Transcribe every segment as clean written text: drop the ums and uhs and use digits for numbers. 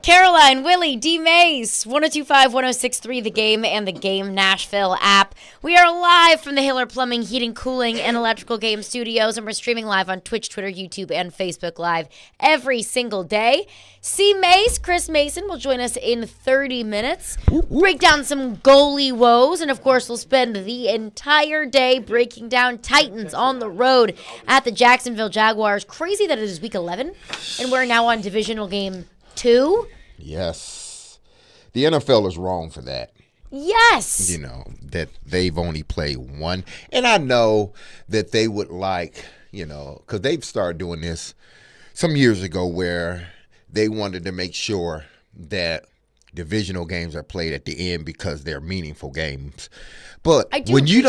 Caroline, Willy, D-Mase, 102.5, 106.3, The Game, and the Game Nashville app. We are live from the Hiller Plumbing, Heating, Cooling, and Electrical Game Studios, and we're streaming live on Twitch, Twitter, YouTube, and Facebook Live every single day. C-Mase, Chris Mason, will join us in 30 minutes, break down some goalie woes, and of course we'll spend the entire day breaking down Titans on the road at the Jacksonville Jaguars. Crazy that it is week 11, and we're now on divisional game 2? Yes. The NFL is wrong for that. Yes. You know, that they've only played one. And I know that they would like, you know, because they've started doing this some years ago where they wanted to make sure that divisional games are played at the end because they're meaningful games. But when you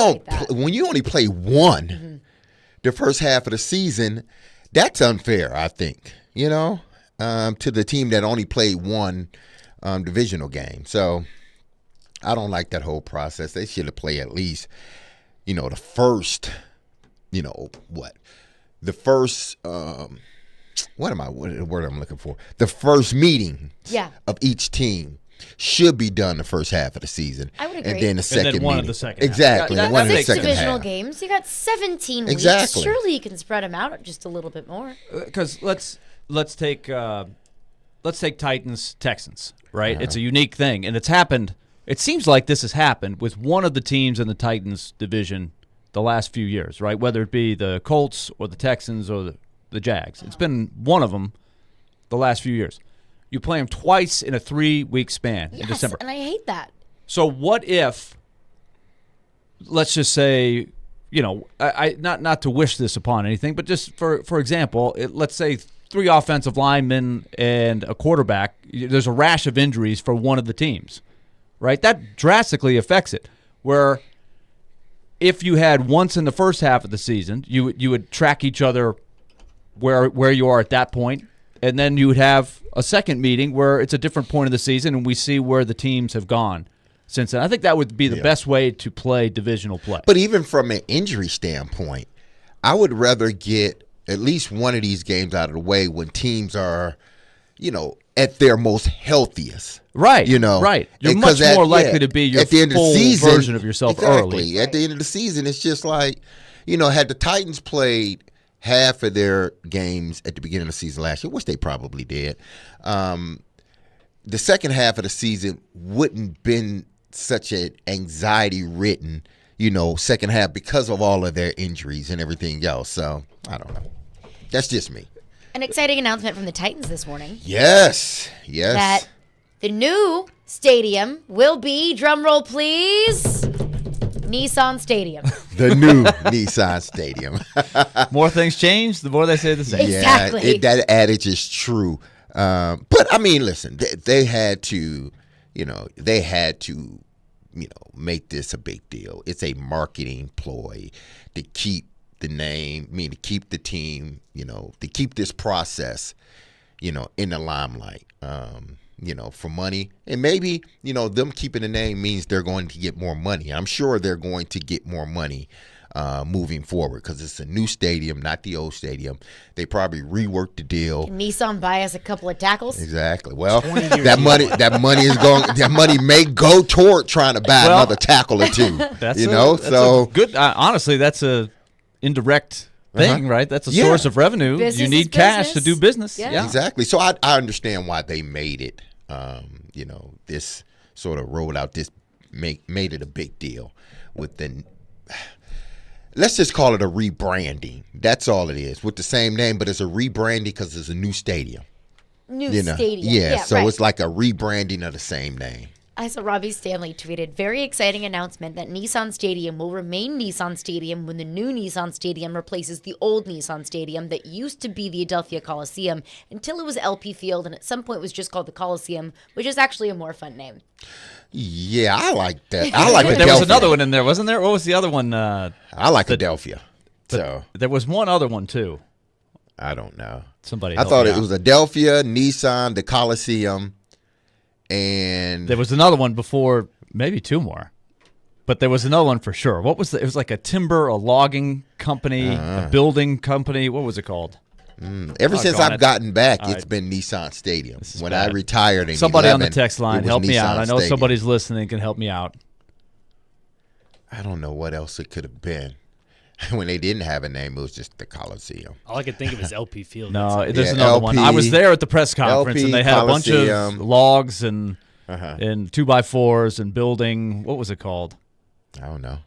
when you only play one the first half of the season, that's unfair, I think, you know. To the team that only played one divisional game. So I don't like that whole process. They should have played at least, you know, the first, you know, the first, what the word I'm looking for? The first meeting of each team should be done the first half of the season. I would agree. And then the second and then one meeting. of the second exactly. half. One of the Six second divisional half. games. You got 17 Exactly. weeks. Surely you can spread them out just a little bit more. Because let's take Titans Texans, right? It's a unique thing, and it's happened. It seems like this has happened with one of the teams in the Titans division the last few years, right? Whether it be the Colts or the Texans or the Jags, it's been one of them the last few years. You play them twice in a 3-week span in December, and I hate that. So what if, let's just say, you know, I not to wish this upon anything, but just for example, let's say 3 offensive linemen and a quarterback, there's a rash of injuries for one of the teams, right? That drastically affects it. Where if you had once in the first half of the season, you would track each other where you are at that point, and then you would have a second meeting where it's a different point of the season, and we see where the teams have gone since then. I think that would be the best way to play divisional play. But even from an injury standpoint, I would rather get at least one of these games out of the way when teams are, you know, at their most healthiest. Right. You know. Right. You're much more likely to be your at the end full of the season, version of yourself early. At the end of the season, it's just like, you know, had the Titans played half of their games at the beginning of the season last year, which they probably did, the second half of the season wouldn't been such an anxiety-ridden, you know, second half because of all of their injuries and everything else. So, I don't know. That's just me. An exciting announcement from the Titans this morning. Yes. That the new stadium will be, drumroll please, Nissan Stadium. The new Nissan Stadium. More things change, the more they say the same. Exactly. Yeah, that adage is true. But, I mean, listen, they had to, make this a big deal. It's a marketing ploy to keep the name, to keep the team, to keep this process, in the limelight, for money. And maybe, them keeping the name means they're going to get more money. I'm sure they're going to get more money moving forward because it's a new stadium, not the old stadium. They probably reworked the deal. Can Nissan buy us a couple of tackles? Exactly. Well, that money may go toward trying to buy another tackle or two. That's good. Honestly, that's a indirect thing, right? That's a source of revenue. Business you need cash to do business. Yeah. Exactly. So I understand why they made it. This sort of rolled out this made it a big deal with the. Let's just call it a rebranding. That's all it is, with the same name, but it's a rebranding because it's a new stadium. Stadium. Yeah, so right. It's like a rebranding of the same name. I saw Robbie Stanley tweeted, very exciting announcement that Nissan Stadium will remain Nissan Stadium when the new Nissan Stadium replaces the old Nissan Stadium that used to be the Adelphia Coliseum until it was LP Field, and at some point was just called the Coliseum, which is actually a more fun name. Yeah, I like that. I like Adelphia. There was another one in there, wasn't there? What was the other one? I like Adelphia. So there was one other one too. I don't know. I thought it was Adelphia, Nissan, the Coliseum, and there was another one before, maybe two more. But there was another one for sure. It was like a logging company, a building company. What was it called? Ever since Doggone I've it. gotten back, All it's right. been Nissan Stadium. is When bad. I retired in Somebody 11, on the text it line, was help me out. Nissan I know Stadium. somebody's listening can help me out. I don't know what else it could have been. When they didn't have a name, it was just the Coliseum. All I could think of is LP Field. No, That's there's Yeah, another one. I was LP there at the press conference, and they had a bunch of Coliseum. logs and Uh-huh. and 2x4s and building. What was it called? I don't know.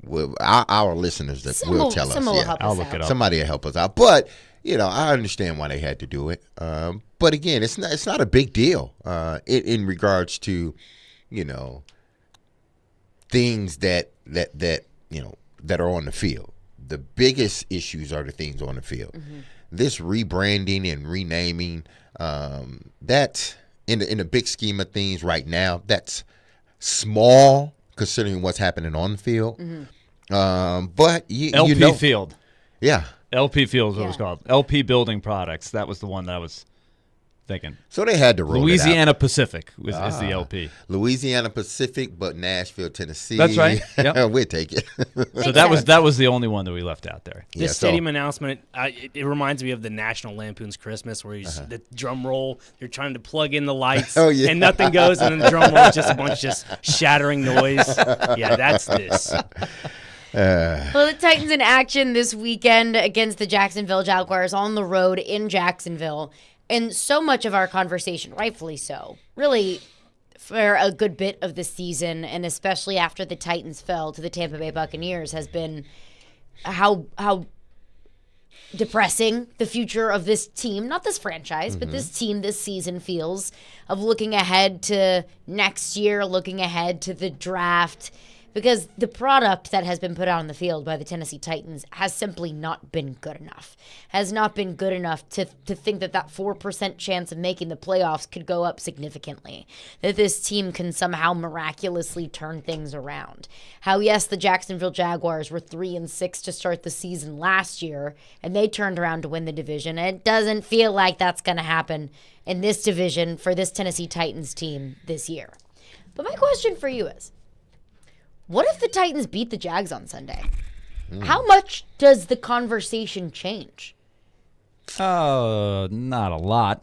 Well, our listeners that will tell us. Someone will Yeah. help I'll us look out. it up. Somebody will help us out. But I understand why they had to do it. But again, it's not a big deal in regards to things that are on the field. The biggest issues are the things on the field. Mm-hmm. This rebranding and renaming, that's in the big scheme of things right now, that's small considering what's happening on the field. Mm-hmm. But LP Field. Yeah. LP Field is what it was Yeah. called. LP Building Products. That was the one that I was thinking. So they had to roll it out. Louisiana Pacific is the LP. Louisiana Pacific, but Nashville, Tennessee. That's right. Yep. We'll take it. So that was the only one that we left out there. Yeah, This so- stadium announcement, it reminds me of the National Lampoon's Christmas, where the drum roll, they're trying to plug in the lights, Oh, yeah. and nothing goes, and then the drum roll is just a bunch of just shattering noise. Yeah, that's this. Well, the Titans in action this weekend against the Jacksonville Jaguars on the road in Jacksonville. And so much of our conversation, rightfully so, really for a good bit of the season, and especially after the Titans fell to the Tampa Bay Buccaneers, has been how depressing the future of this team, not this franchise, but this team this season feels, of looking ahead to next year, looking ahead to the draft. Because the product that has been put out on the field by the Tennessee Titans has simply not been good enough. Has not been good enough to think that 4% chance of making the playoffs could go up significantly. That this team can somehow miraculously turn things around. How, yes, the Jacksonville Jaguars were 3-6 to start the season last year, and they turned around to win the division. And it doesn't feel like that's going to happen in this division for this Tennessee Titans team this year. But my question for you is, what if the Titans beat the Jags on Sunday? How much does the conversation change? Not a lot.